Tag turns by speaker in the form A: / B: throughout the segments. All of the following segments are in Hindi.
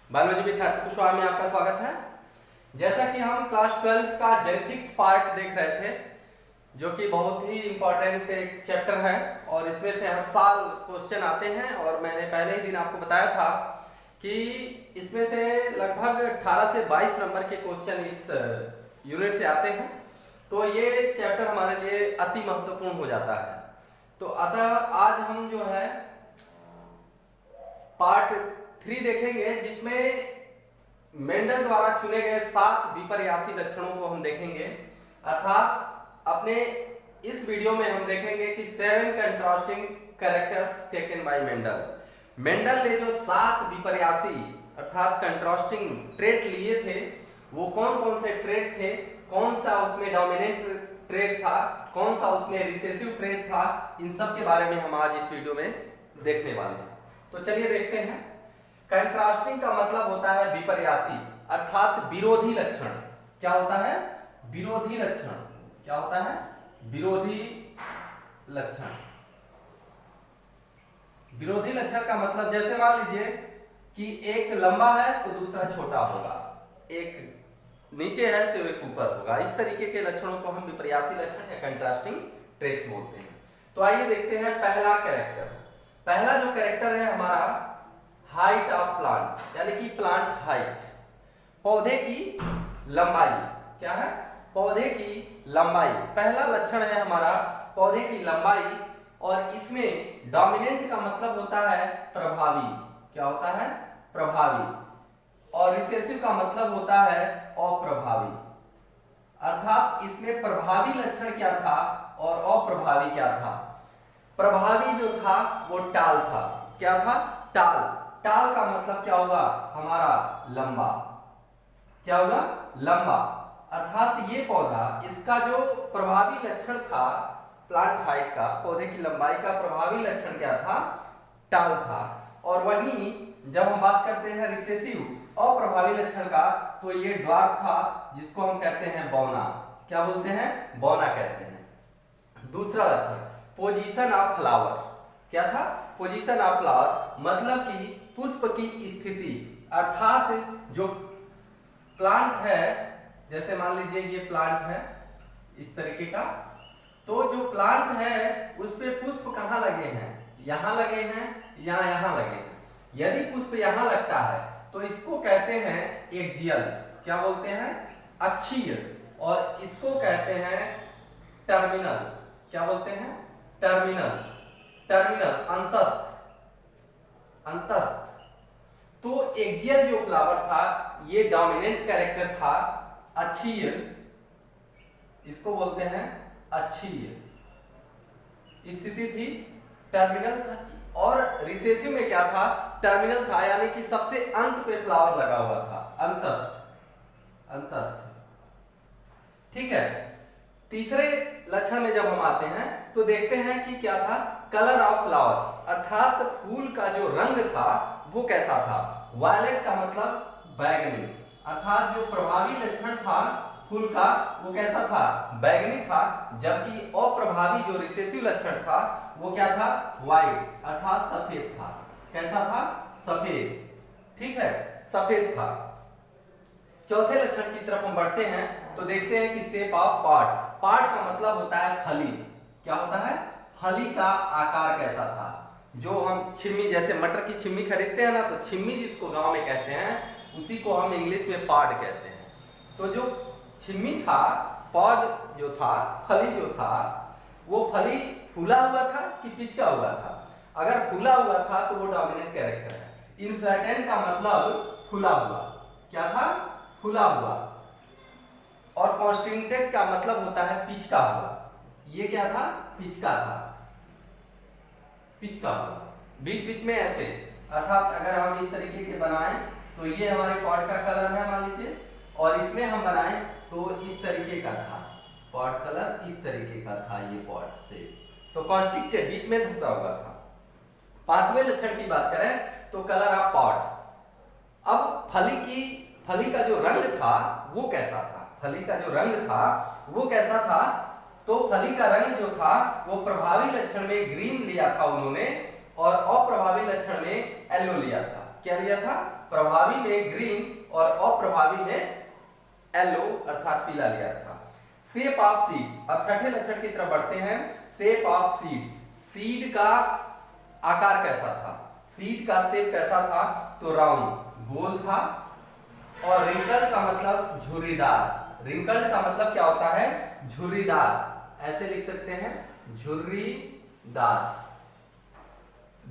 A: बायोलॉजी विद कुशवाहा में आपका स्वागत है। जैसा कि हम क्लास 12 का जेनेटिक्स पार्ट देख रहे थे, जो कि बहुत ही इंपॉर्टेंट एक चैप्टर है और इसमें से हर साल क्वेश्चन आते हैं। और मैंने पहले ही दिन आपको बताया था कि इसमें से लगभग 18 से 22 नंबर के क्वेश्चन इस यूनिट से आते हैं, तो ये चैप्टर हमारे लिए अति महत्वपूर्ण हो जाता है। तो अतः आज हम जो है पार्ट 3 देखेंगे, जिसमें मेंडल द्वारा चुने गए 7 विपर्यासी लक्षणों को हम देखेंगे। अर्थात अपने इस वीडियो में हम देखेंगे कि 7 contrasting characters taken by Mendel. Mendel ने जो 7 विपर्यासी अर्थात कंट्रास्टिंग ट्रेट लिए थे, वो कौन कौन से ट्रेट थे, कौन सा उसमें डोमिनेंट ट्रेट था, कौन सा उसमें रिसेसिव ट्रेट था, इन सब के बारे में हम आज इस वीडियो में देखने वाले हैं। तो चलिए देखते हैं। कंट्रास्टिंग का मतलब होता है विपर्यासी अर्थात विरोधी लक्षण। क्या होता है? विरोधी लक्षण। क्या होता है? विरोधी लक्षण। विरोधी लक्षण का मतलब जैसे मान लीजिए कि एक लंबा है तो दूसरा छोटा होगा, एक नीचे है तो एक ऊपर होगा। इस तरीके के लक्षणों को हम विपर्यासी लक्षण या कंट्रास्टिंग ट्रेट्स बोलते हैं। तो आइए देखते हैं पहला कैरेक्टर। पहला जो कैरेक्टर है हमारा हाइट ऑफ प्लांट, यानी कि प्लांट हाइट, पौधे की लंबाई। क्या है? पौधे की लंबाई। पहला लक्षण है हमारा पौधे की लंबाई, और इसमें डोमिनेंट का मतलब होता है प्रभावी। क्या होता है? प्रभावी। और रिसेसिव का मतलब होता है अप्रभावी। अर्थात इसमें प्रभावी लक्षण क्या था और अप्रभावी क्या था? प्रभावी जो था वो टाल था। क्या था? टाल। टाल का मतलब क्या होगा? हमारा लंबा। क्या होगा? लंबा। अर्थात ये पौधा, इसका जो प्रभावी लक्षण था प्लांट हाइट का, पौधे की लंबाई का प्रभावी लक्षण क्या था? टाल था। और वहीं जब हम बात करते हैं रिसेसिव अप्रभावी लक्षण का, तो ये ड्वार्फ था, जिसको हम कहते हैं बौना। क्या बोलते हैं? बौना कहते हैं। दूसरा लक्षण पोजीशन ऑफ फ्लावर। क्या था? पोजीशन ऑफ फ्लावर मतलब कि पुष्प की स्थिति। अर्थात जो प्लांट है, जैसे मान लीजिए ये प्लांट है इस तरीके का, तो जो प्लांट है उस पे पुष्प कहाँ लगे हैं? यहां लगे हैं या यहां लगे हैं। यदि पुष्प यहां लगता है तो इसको कहते हैं एक्जियल। क्या बोलते हैं? अक्षीय। और इसको कहते हैं टर्मिनल। क्या बोलते हैं? टर्मिनल। टर्मिनल अंतस्थ। अंतस्थ। तो एक्सियल जो फ्लावर था ये डोमिनेंट कैरेक्टर था, अक्षीय। इसको बोलते हैं अक्षीय स्थिति थी। टर्मिनल था। और रिसेसिव में क्या था? टर्मिनल था, यानी कि सबसे अंत पे फ्लावर लगा हुआ था। अंतस्थ। अंतस्थ। ठीक है। तीसरे लक्षण में जब हम आते हैं तो देखते हैं कि क्या था? Colour of flower. अर्थात फूल का जो रंग था वो कैसा था? वायलेट का मतलब बैगनी। अर्थात जो प्रभावी लक्षण था फूल का वो कैसा था? बैगनी था। जबकि अप्रभावी जो रिसेसिव लक्षण था वो क्या था? व्हाइट अर्थात सफेद था। कैसा था? सफेद। ठीक है, सफेद था। चौथे लक्षण की तरफ हम बढ़ते हैं तो देखते हैं कि शेप ऑफ पार्ट। पार्ट का मतलब होता है फली। क्या होता है? फली का आकार कैसा था? जो हम छिम्मी, जैसे मटर की छिम्मी खरीदते हैं ना, तो छिम्मी जिसको गांव में कहते हैं उसी को हम इंग्लिश में पार्ट कहते हैं। तो जो छिम्मी था, पॉड जो था, फली जो था, वो फली फूला हुआ था कि पिचका हुआ था? अगर फूला हुआ था तो वो डोमिनेंट कैरेक्टर है। इन्फ्लेटेंट का मतलब फूला हुआ। क्या था? फूला हुआ। और कॉन्स्टिंक्टेड का मतलब होता है पिचका हुआ। ये क्या था? पिचका था। पिचका हुआ बीच बीच में ऐसे। अर्थात अगर हम इस तरीके के बनाएं तो ये हमारे पॉट का कलर है मान लीजिए, और इसमें हम बनाएं तो इस तरीके का था पॉट कलर, इस तरीके का था ये पॉट से, तो कॉन्स्टिक्टेड बीच में धंसा हुआ था। पांचवें लक्षण की बात करें तो कलर ऑफ पॉट। अब फली का जो रंग था वो कैसा था? फली का जो रंग था वो कैसा था? तो फली का रंग जो था वो प्रभावी लक्षण में ग्रीन लिया था उन्होंने, और अप्रभावी लक्षण में येलो लिया था। क्या लिया था, प्रभावी में ग्रीन और अप्रभावी में येलो अर्थात पीला लिया था। शेप ऑफ सीड, अब छठे लक्षण की तरफ बढ़ते हैं। शेप ऑफ सीड, सीड का आकार कैसा था, सीड का शेप कैसा था, तो राउंड गोल था। और रिंकल का मतलब झुर्रीदार, रिंकल का मतलब क्या होता है, झुर्रीदार, ऐसे लिख सकते हैं झुर्रीदार।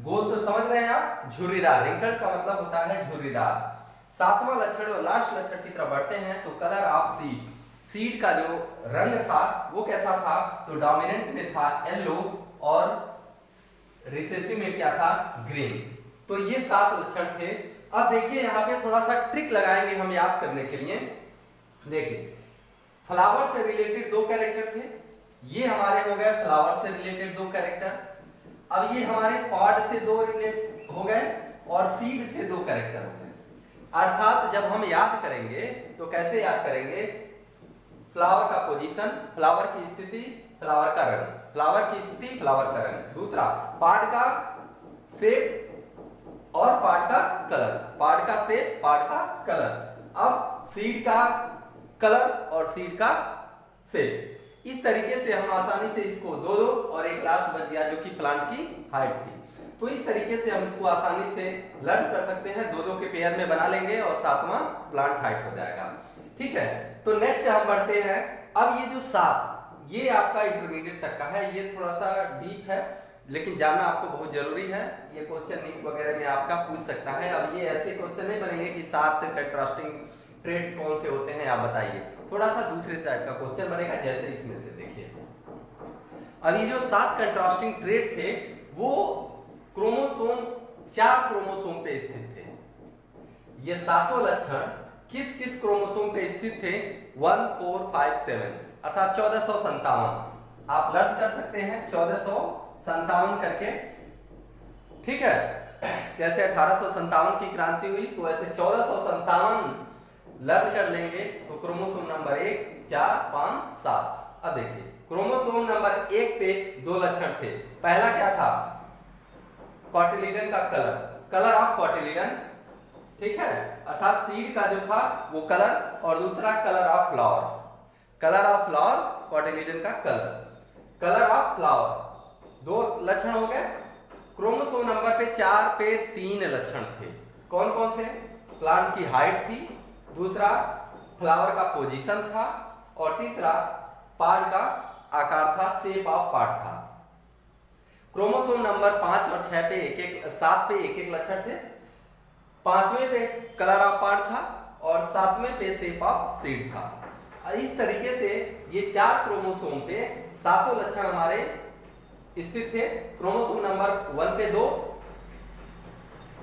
A: गोल तो समझ रहे हैं आप, झुर्रीदार, रिंकल का मतलब होता है झुर्रीदार। सातवां लक्षण और लास्ट लक्षण की तरफ बढ़ते हैं तो कलर ऑफ सीड, सीड का जो रंग था वो कैसा था, तो डोमिनेंट में था येलो और रिसेसिव में क्या था, ग्रीन। तो ये 7 लक्षण थे। अब देखिए यहाँ पे थोड़ा सा ट्रिक लगाएंगे हम याद करने के लिए। देखिए फ्लावर से रिलेटेड 2 कैरेक्टर थे, ये हमारे हो गए फ्लावर से रिलेटेड 2 कैरेक्टर। अब ये हमारे पॉड से 2 रिलेट हो गए और सीड से 2 कैरेक्टर हो गए। अर्थात जब हम याद करेंगे तो कैसे याद करेंगे, फ्लावर का पोजीशन, फ्लावर की स्थिति, फ्लावर का रंग, फ्लावर की स्थिति, फ्लावर का रंग। दूसरा पार्ट का शेप और पार्ट का कलर, पार्ट का शेप, पार्ट का कलर। अब सीड का कलर और सीड का शेप। इस तरीके से हम आसानी से इसको 2-2 और एक लास्ट बच गया जो कि प्लांट की हाइट थी। तो इस तरीके से हम इसको आसानी से लर्न कर सकते हैं, 2-2 के पेयर में बना लेंगे और 7वां प्लांट हाइट हो जाएगा। ठीक है, तो नेक्स्ट हम बढ़ते हैं। अब ये जो 7, ये आपका इंटरमीडिएट तक का है, ये थोड़ा सा डीप है लेकिन जानना आपको बहुत जरूरी है। ये क्वेश्चन नीट वगैरह में आपका पूछ सकता है। अब ये ऐसे क्वेश्चन नहीं बनेंगे कि 7 कंट्रास्टिंग ट्रेड्स कौन से होते हैं आप बताइए, थोड़ा सा दूसरे टाइप का क्वेश्चन बनेगा जैसे इसमें से। देखिए अब ये जो 7 कंट्रास्टिंग ट्रेड थे वो क्रोमोसोम 4 क्रोमोसोम पे स्थित थे। ये 7 लक्षण किस किस क्रोमोसोम पे स्थित थे, 1, 4, 5, 7 अर्थात 1457। आप लर्न कर सकते हैं 1457 करके। ठीक है, जैसे 1857 की क्रांति हुई तो ऐसे 1457 लर्न कर लेंगे तो क्रोमोसोम नंबर 1, 4, 5, 7। अब देखिए क्रोमोसोम नंबर 1 पे 2 लक्षण थे। पहला क्या था, कॉटिलीडन का कलर, कलर ऑफ कॉटिलीडन। ठीक है, अर्थात सीड का जो था वो कलर, और दूसरा colour of flower, colour of flower, cotyledon का कलर, कलर ऑफ फ्लावर। 2 लक्षण हो गए। क्रोमोसोम नंबर पे 4 पे 3 लक्षण थे। कौन कौन से, प्लांट की हाइट थी, दूसरा फ्लावर का पोजीशन था, और तीसरा पार्ट का आकार था, शेप ऑफ पार्ट था। क्रोमोसोम नंबर 5 और 6 पे 7 पे 1-1 लक्षण थे। 5वें पे कलर ऑफ पार्ट था और 7वें पे शेप ऑफ सीड था। इस तरीके से ये 4 क्रोमोसोम पे 7 लक्षण हमारे स्थित थे। क्रोमोसोम नंबर 1 पे 2,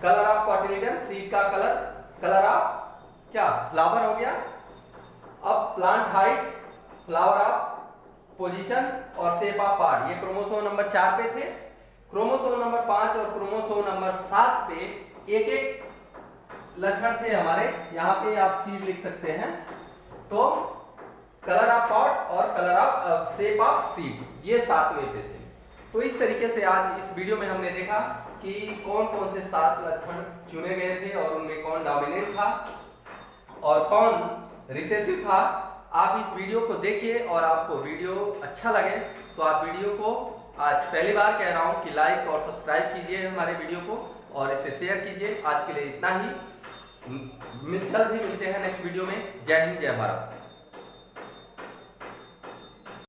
A: कलर ऑफ कॉटिलीडन, सीड का कलर, कलर ऑफ क्या, फ्लावर हो गया। अब plant height, flower of position और शेप ऑफ पार्ट, ये क्रोमोसोम नंबर 4 पे थे। क्रोमोसोम नंबर 5 और क्रोमोसोम नंबर 7 पे 1-1 लक्षण थे हमारे। यहाँ पे आप सीड लिख सकते हैं, तो कलर ऑफ पॉट और colour of shape of seed, ये 7वें पे थे। तो इस तरीके से आज इस वीडियो में हमने देखा कि कौन कौन से 7 लक्षण चुने गए थे और उनमें कौन डोमिनेंट था और कौन रिसेसिव था। आप इस वीडियो को देखिए और आपको वीडियो अच्छा लगे तो आप वीडियो को, आज पहली बार कह रहा हूं कि लाइक और सब्सक्राइब कीजिए हमारे वीडियो को और इसे शेयर कीजिए। आज के लिए इतना ही, जल्द ही मिलते हैं नेक्स्ट वीडियो में। जय हिंद, जय भारत।